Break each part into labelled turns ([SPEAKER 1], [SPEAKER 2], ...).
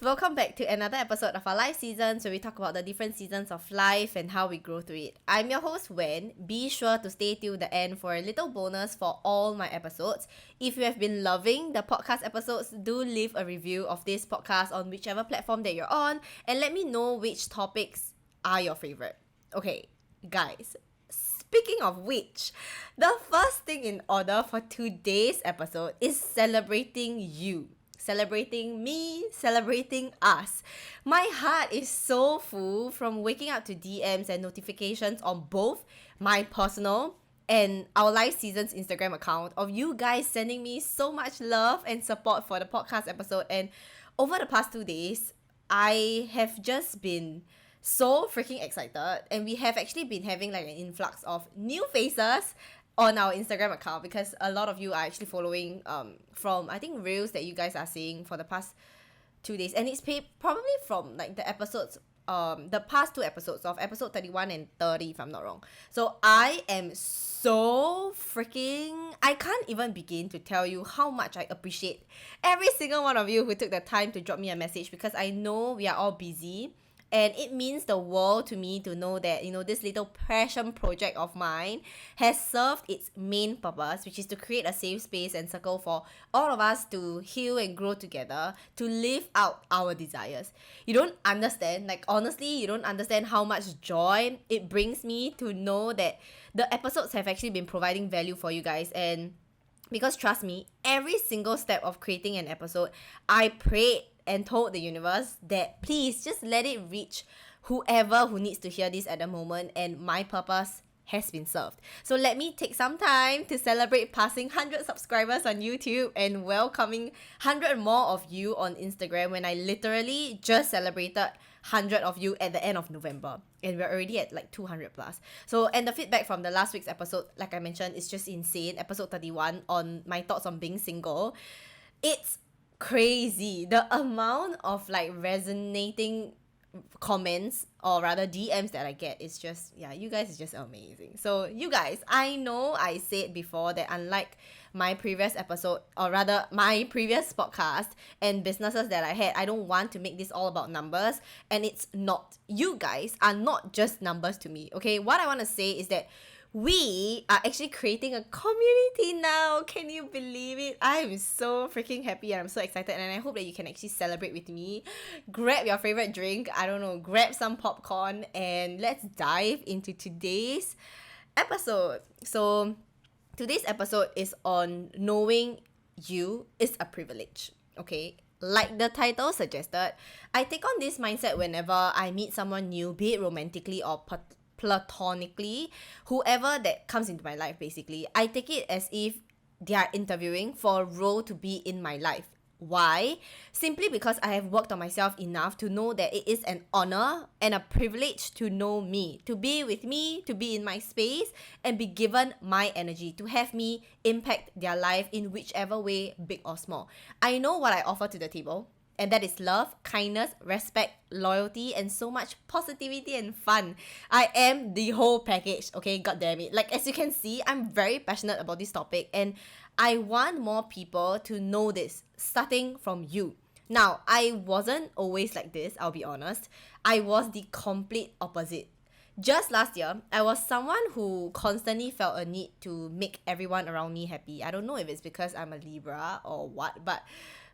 [SPEAKER 1] welcome back to another episode of our life seasons where we talk about the different seasons of life and how we grow through it. I'm your host Wen. Be sure to stay till the end for a little bonus for all my episodes. If you have been loving the podcast episodes, do leave a review of this podcast on whichever platform that you're on and let me know which topics are your favorite. Okay, guys. Speaking of which, the first thing in order for today's episode is celebrating you. Celebrating me, celebrating us. My heart is so full from waking up to DMs and notifications on both my personal and our Life Seasons Instagram account of you guys sending me so much love and support for the podcast episode. And over the past 2 days, I have just been so freaking excited, and we have actually been having like an influx of new faces on our Instagram account because a lot of you are actually following from I think reels that you guys are seeing for the past 2 days, and it's probably from like the episodes the past 2 episodes of episode 31 and 30 if I'm not wrong. So I am so freaking, I can't even begin to tell you how much I appreciate every single one of you who took the time to drop me a message, because I know we are all busy. And it means the world to me to know that, this little passion project of mine has served its main purpose, which is to create a safe space and circle for all of us to heal and grow together, to live out our desires. You don't understand, like honestly, you don't understand how much joy it brings me to know that the episodes have actually been providing value for you guys. And because trust me, every single step of creating an episode, I prayed and told the universe that please just let it reach whoever who needs to hear this at the moment, and my purpose has been served. So let me take some time to celebrate passing 100 subscribers on YouTube and welcoming 100 more of you on Instagram when I literally just celebrated 100 of you at the end of November, and we're already at like 200 plus. So, and the feedback from the last week's episode, like I mentioned, is just insane. Episode 31 on my thoughts on being single. It's crazy. The amount of like resonating comments, or rather DMs, that I get is just, yeah, you guys is just amazing. So you guys, I know I said before that unlike my previous episode, or rather my previous podcast and businesses that I had, I don't want to make this all about numbers, and it's not. You guys are not just numbers to me, okay? What I want to say is that we are actually creating a community now. Can you believe it? I am so freaking happy and I'm so excited, and I hope that you can actually celebrate with me. Grab your favorite drink, I don't know, grab some popcorn, and let's dive into today's episode. So today's episode is on knowing you is a privilege, okay? Like the title suggested, I take on this mindset whenever I meet someone new, be it romantically or platonically, whoever that comes into my life. Basically, I take it as if they are interviewing for a role to be in my life. Why? Simply because I have worked on myself enough to know that it is an honor and a privilege to know me, to be with me, to be in my space, and be given my energy, to have me impact their life in whichever way, big or small. I know what I offer to the table, and that is love, kindness, respect, loyalty, and so much positivity and fun. I am the whole package, okay? God damn it. Like, as you can see, I'm very passionate about this topic, and I want more people to know this, starting from you. Now, I wasn't always like this, I'll be honest. I was the complete opposite. Just last year, I was someone who constantly felt a need to make everyone around me happy. I don't know if it's because I'm a Libra or what, but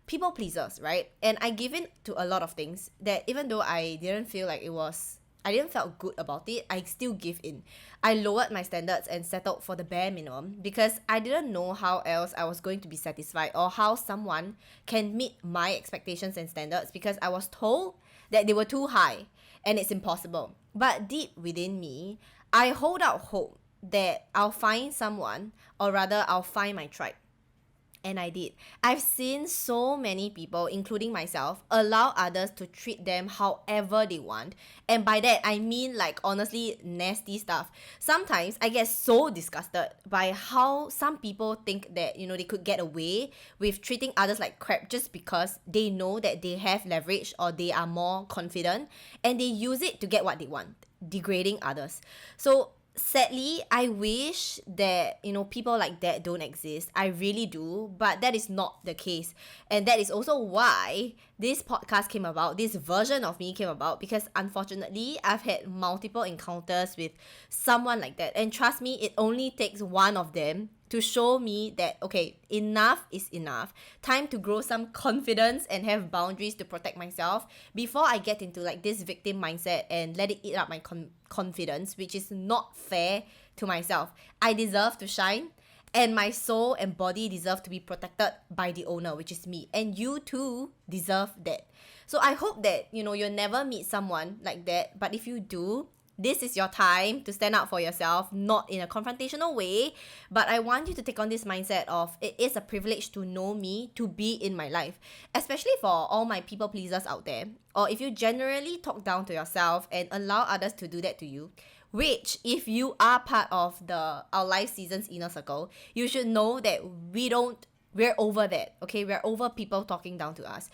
[SPEAKER 1] people pleasers, right? And I give in to a lot of things that even though I didn't felt good about it, I still give in. I lowered my standards and settled for the bare minimum because I didn't know how else I was going to be satisfied, or how someone can meet my expectations and standards, because I was told that they were too high and it's impossible. But deep within me, I hold out hope that I'll find someone, or rather I'll find my tribe. And I did. I've seen so many people, including myself, allow others to treat them however they want. And by that, I mean like honestly nasty stuff. Sometimes I get so disgusted by how some people think that, they could get away with treating others like crap just because they know that they have leverage or they are more confident, and they use it to get what they want, degrading others. So Sadly, I wish that, people like that don't exist. I really do, but that is not the case. And that is also why this podcast came about, this version of me came about, because unfortunately, I've had multiple encounters with someone like that. And trust me, it only takes one of them to show me that, okay, enough is enough. Time to grow some confidence and have boundaries to protect myself before I get into like this victim mindset and let it eat up my confidence, which is not fair to myself. I deserve to shine, and my soul and body deserve to be protected by the owner, which is me. And you too deserve that. So I hope that, you'll never meet someone like that. But if you do, this is your time to stand up for yourself, not in a confrontational way, but I want you to take on this mindset of it is a privilege to know me, to be in my life, especially for all my people pleasers out there. Or if you generally talk down to yourself and allow others to do that to you, which if you are part of the Our Life Seasons inner circle, you should know that we're over that, okay? We're over people talking down to us.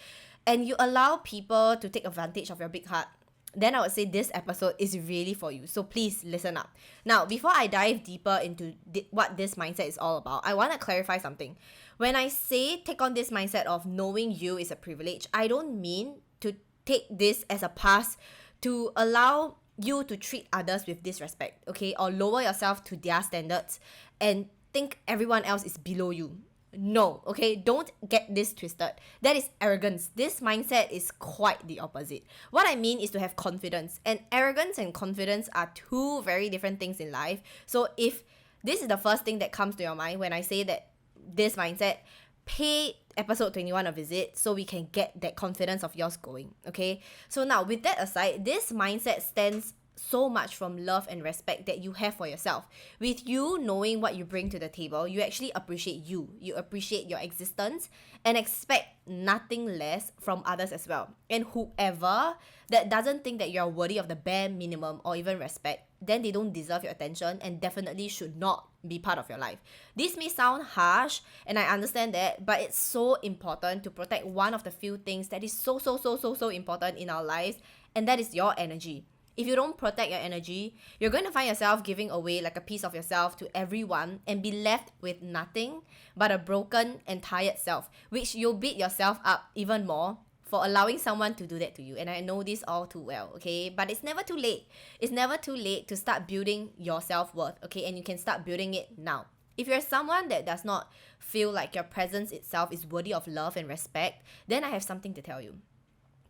[SPEAKER 1] And you allow people to take advantage of your big heart, then I would say this episode is really for you. So please listen up. Now, before I dive deeper into what this mindset is all about, I want to clarify something. When I say take on this mindset of knowing you is a privilege, I don't mean to take this as a pass to allow you to treat others with disrespect, okay? Or lower yourself to their standards and think everyone else is below you. No, okay? Don't get this twisted. That is arrogance. This mindset is quite the opposite. What I mean is to have confidence. And arrogance and confidence are two very different things in life. So if this is the first thing that comes to your mind when I say that this mindset, pay episode 21 a visit so we can get that confidence of yours going, okay? So now, with that aside, this mindset stands so much from love and respect that you have for yourself. With you knowing what you bring to the table, you actually appreciate you. You appreciate your existence and expect nothing less from others as well. And whoever that doesn't think that you're worthy of the bare minimum or even respect, then they don't deserve your attention and definitely should not be part of your life. This may sound harsh, and I understand that, but it's so important to protect one of the few things that is so important in our lives, and that is your energy. If you don't protect your energy, you're going to find yourself giving away like a piece of yourself to everyone and be left with nothing but a broken and tired self, which you'll beat yourself up even more for allowing someone to do that to you. And I know this all too well, okay? But it's never too late. It's never too late to start building your self-worth, okay? And you can start building it now. If you're someone that does not feel like your presence itself is worthy of love and respect, then I have something to tell you.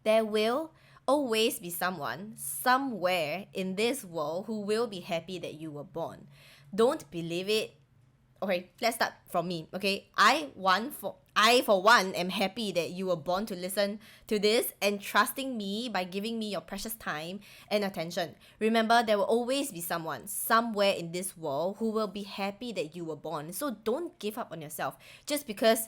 [SPEAKER 1] There will always be someone, somewhere in this world who will be happy that you were born. Don't believe it. Okay, let's start from me, okay? I for one am happy that you were born to listen to this and trusting me by giving me your precious time and attention. Remember, there will always be someone, somewhere in this world who will be happy that you were born. So don't give up on yourself just because,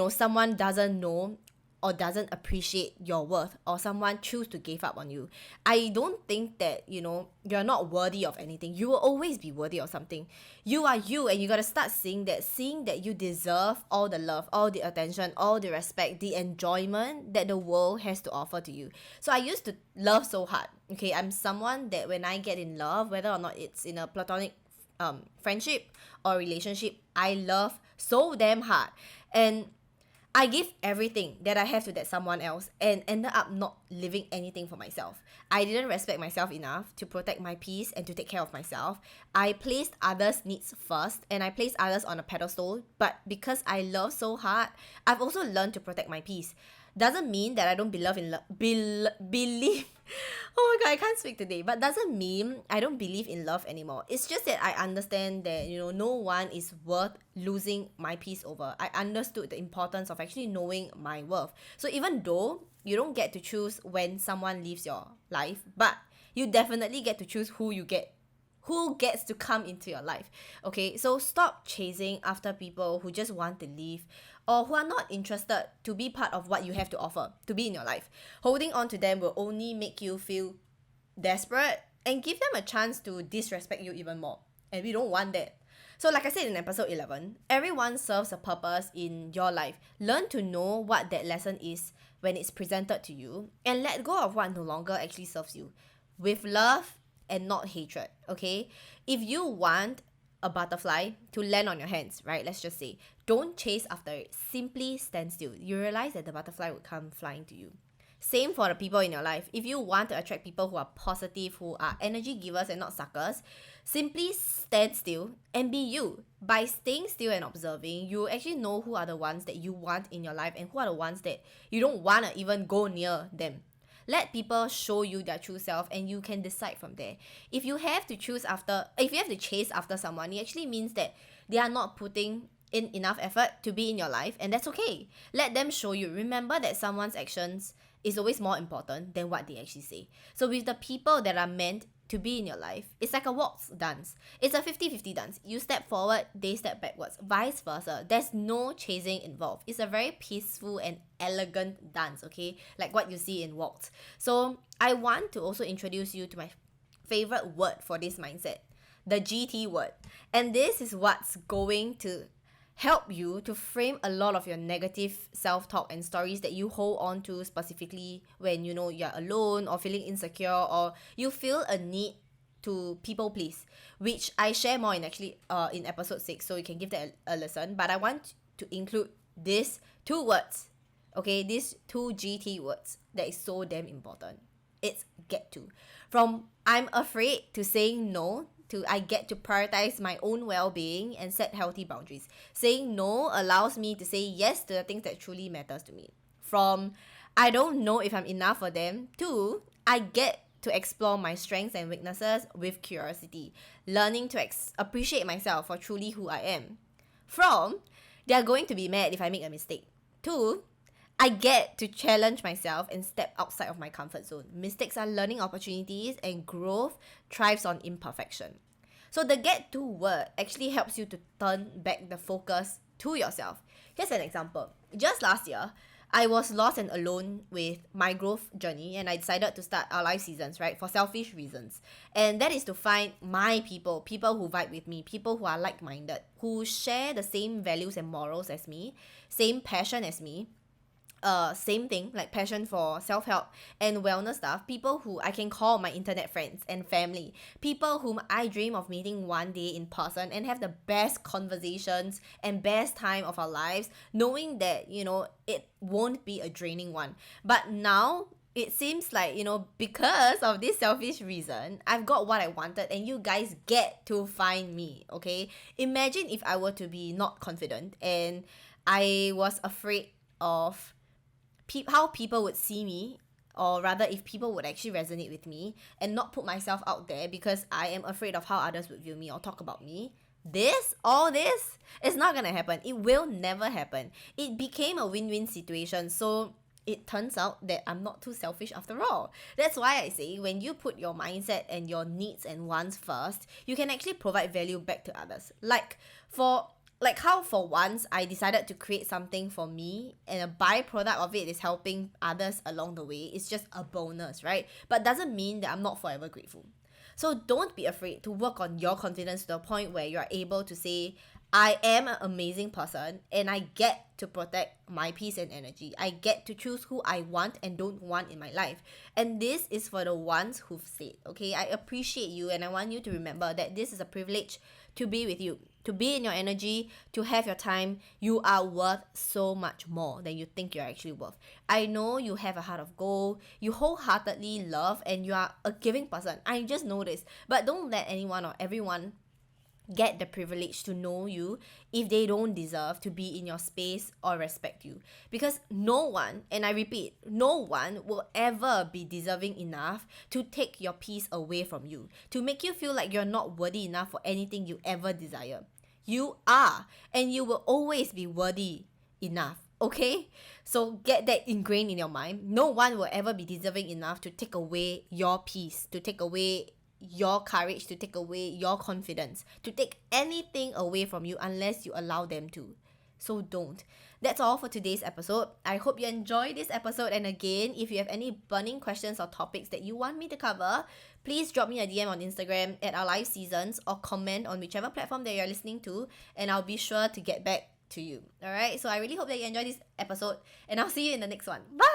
[SPEAKER 1] someone doesn't know or doesn't appreciate your worth, or someone choose to give up on you. I don't think that, you're not worthy of anything. You will always be worthy of something. You are you, and you gotta start seeing that you deserve all the love, all the attention, all the respect, the enjoyment that the world has to offer to you. So I used to love so hard. Okay, I'm someone that when I get in love, whether or not it's in a platonic friendship or relationship, I love so damn hard. And I give everything that I have to that someone else and ended up not living anything for myself. I didn't respect myself enough to protect my peace and to take care of myself. I placed others' needs first and I placed others on a pedestal, but because I love so hard, I've also learned to protect my peace. Doesn't mean that I don't believe oh my god, I can't speak today. But doesn't mean I don't believe in love anymore. It's just that I understand that, no one is worth losing my peace over. I understood the importance of actually knowing my worth. So even though you don't get to choose when someone leaves your life, but you definitely get to choose who gets to come into your life. Okay, so stop chasing after people who just want to leave or who are not interested to be part of what you have to offer, to be in your life. Holding on to them will only make you feel desperate and give them a chance to disrespect you even more. And we don't want that. So like I said in episode 11, everyone serves a purpose in your life. Learn to know what that lesson is when it's presented to you and let go of what no longer actually serves you. With love and not hatred, okay? If you want a butterfly to land on your hands, right? Let's just say, don't chase after it. Simply stand still. You realize that the butterfly would come flying to you. Same for the people in your life. If you want to attract people who are positive, who are energy givers and not suckers, simply stand still and be you. By staying still and observing, you actually know who are the ones that you want in your life and who are the ones that you don't want to even go near them. Let people show you their true self and you can decide from there. If you have to chase after someone, it actually means that they are not putting in enough effort to be in your life, and that's okay. Let them show you. Remember that someone's actions is always more important than what they actually say. So with the people that are meant to be in your life, it's like a waltz dance. It's a 50-50 dance. You step forward, they step backwards, vice versa. There's no chasing involved. It's a very peaceful and elegant dance, okay? Like what you see in waltz. So I want to also introduce you to my favorite word for this mindset, the GT word. And this is what's going to help you to frame a lot of your negative self-talk and stories that you hold on to, specifically when you know you're alone or feeling insecure or you feel a need to people please, which I share more in in episode 6, so you can give that a listen. But I want to include these two words, okay, these two GT words that is so damn important. It's get to. From I'm afraid to saying no to I get to prioritize my own well-being and set healthy boundaries. Saying no allows me to say yes to the things that truly matters to me. From I don't know if I'm enough for them to I get to explore my strengths and weaknesses with curiosity, learning to appreciate myself for truly who I am. From they're going to be mad if I make a mistake to I get to challenge myself and step outside of my comfort zone. Mistakes are learning opportunities and growth thrives on imperfection. So the get to word actually helps you to turn back the focus to yourself. Here's an example. Just last year, I was lost and alone with my growth journey and I decided to start Our Life Seasons, right, for selfish reasons. And that is to find my people who vibe with me, people who are like-minded, who share the same values and morals as me, same passion as me, same thing, like passion for self-help and wellness stuff, people who I can call my internet friends and family, people whom I dream of meeting one day in person and have the best conversations and best time of our lives, knowing that, you know, it won't be a draining one. But now it seems like, you know, because of this selfish reason, I've got what I wanted and you guys get to find me, okay? Imagine if I were to be not confident and I was afraid of how people would see me, or rather if people would actually resonate with me and not put myself out there because I am afraid of how others would view me or talk about me. All this is not gonna happen. It will never happen. It became a win-win situation, so it turns out that I'm not too selfish after all. That's why I say when you put your mindset and your needs and wants first, you can actually provide value back to others. Like how for once I decided to create something for me and a byproduct of it is helping others along the way. It's just a bonus, right? But doesn't mean that I'm not forever grateful. So don't be afraid to work on your confidence to the point where you are able to say, I am an amazing person and I get to protect my peace and energy. I get to choose who I want and don't want in my life. And this is for the ones who've said, okay? I appreciate you and I want you to remember that this is a privilege to be with you, to be in your energy, to have your time. You are worth so much more than you think you're actually worth. I know you have a heart of gold, you wholeheartedly love, and you are a giving person. I just know this. But don't let anyone or everyone get the privilege to know you if they don't deserve to be in your space or respect you. Because no one, and I repeat, no one will ever be deserving enough to take your peace away from you, to make you feel like you're not worthy enough for anything you ever desire. You are, and you will always be worthy enough. Okay? So get that ingrained in your mind. No one will ever be deserving enough to take away your peace, to take away your courage, to take away your confidence, to take anything away from you unless you allow them to. So don't. That's all for today's episode. I hope you enjoyed this episode, and again, if you have any burning questions or topics that you want me to cover, please drop me a DM on Instagram at Our Life Seasons or comment on whichever platform that you're listening to, and I'll be sure to get back to you. Alright, so I really hope that you enjoyed this episode, and I'll see you in the next one. Bye!